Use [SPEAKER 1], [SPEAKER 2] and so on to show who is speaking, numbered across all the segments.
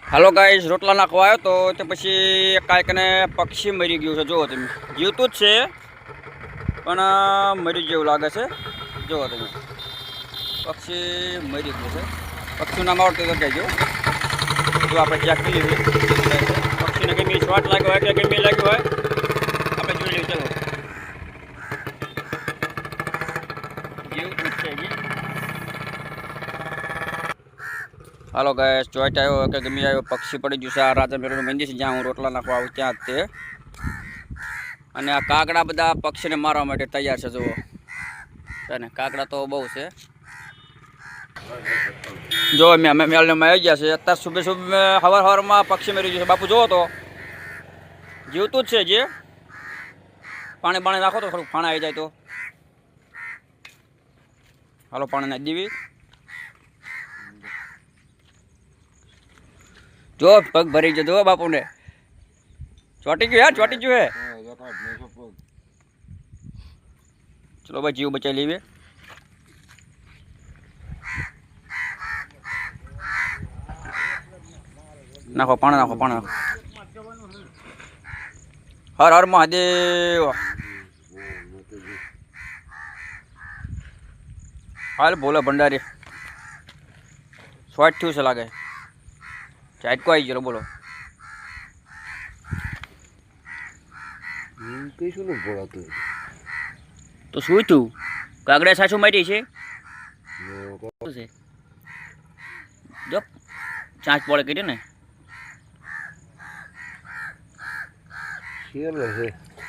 [SPEAKER 1] Hello guys rotla Nakhwa आयो तो ते पछी कांईकने पक्षी मरी गयुं छे। जो तमे जीवतुं ज छे पण मरी जेवुं लागे छे। जो तमे पक्षी मरी गयुं छे। पक्षीनुं नाम आवडતું હોય તો કહેજો। જો આપણે ચેક કરી લઈએ પક્ષીને કેમી શોટ લાગ્યો હોય કે કેમી લાગ્યો હોય આપણે જોઈ લઈએ। ચલો જીવતું જ છે જી। हालो गैस चॉइट आयो के गमी आयो पक्षी पड़ी गयुं छे। आ राजा मेरुनुं मंदिर छे ज्यां हूँ रोटला नाखवा आવું ત્યાં જ તે। અને આ કાગડા બધા પક્ષીને મારવા માટે તૈયાર છે। જુઓ અને કાગડા તો બહુ છે। જો અમે મેલમાં આવી ગયા છે। અત્યારે સુબહ સુબહ હવારમાં પક્ષી મરી ગયું છે। બાપુ જોવો તો જીવતું જ છે જે। પાણી પાણી નાખો તો થોડુંક પાણી આવી જાય તો। હાલો પાણી નાખી દેવી। जो पग भरी जो बापू ने चोटी गयो है चोटी जो है। चलो भाई जीव बचा लीजिए। नाखो पानी नाखो पानी नाखो। हर हर महादेव। हाल बोलो भंडारी स्वाट थी से लागे चाट को आई गयो। बोलो तो शुं थयुं कागड़ा साचू मारी छे। जो चांच पोळे करी ने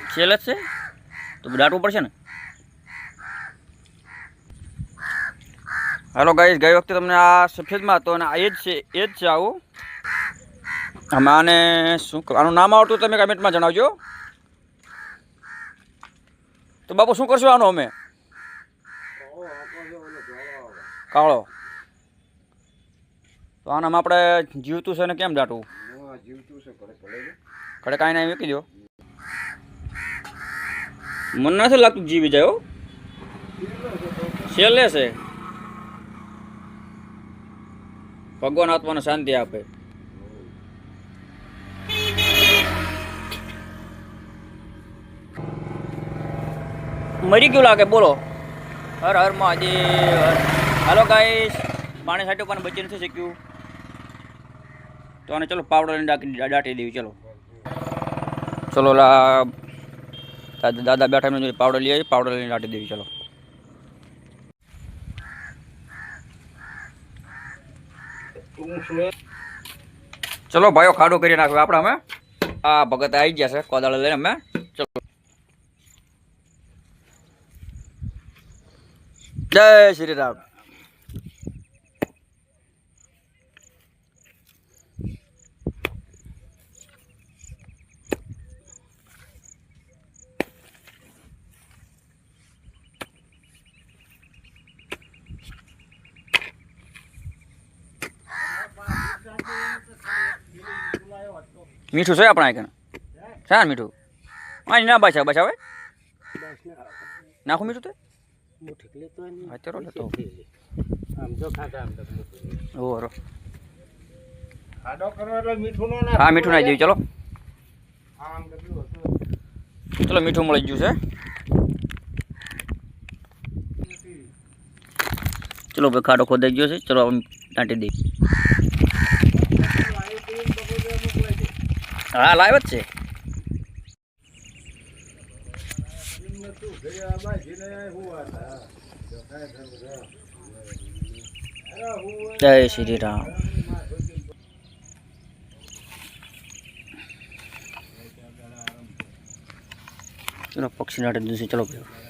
[SPEAKER 1] छेल छे तो डाटवू पड़शे ने। हेलो गाइस गई वखते तमने आ सफेद में हतो अने आ एज छे आवुं। અમે આને શું આનું નામ આવડતું તમે કમેન્ટમાં જણાવજો। તો બાપુ શું કરશું આનો અમે કાળો તો આનામાં આપણે જીવતું છે ને કેમ દાટવું ઘરે કાંઈ ના મૂકી દો। મને નથી લાગતું જીવી જાય છેલ્લે છે। ભગવાન આત્માને શાંતિ આપે। मरी क्यों लागे बोलो हर हर महादेव। हेलो गाइस पानी साटो पण बची नहीं शक्यू तो आने चलो पावडर डाटी देवी। चलो चलो ला दादा बैठा में पावडर लिया पावडर लઈને डाटी देवी। चलो चलो भाईओ खाडो करी नाखो आपणे। हमें आ भगत आई गया छे कोदाळ लઈને हमें। चलो जय श्री राम। मीठू छे अपना कने छे मीठू आ ना बचा बचावे नाखो मीठू ते અત્યારે લેતો આમ જો ખાતા આમ તો ઓરો ખાડો કરો એટલે મીઠું નો ના। હા મીઠું નાખી દેવી। ચલો આમ ડબ્લ્યુ હતો ચલો મીઠું મળી ગયું છે। ચલો ભાઈ ખાડો ખોદાઈ ગયો છે। ચલો આમ ટાંટી દે। હા લાઈવ જ છે। जय श्री राम। चलो पक्षी नाटे दूसरी चलो भाई।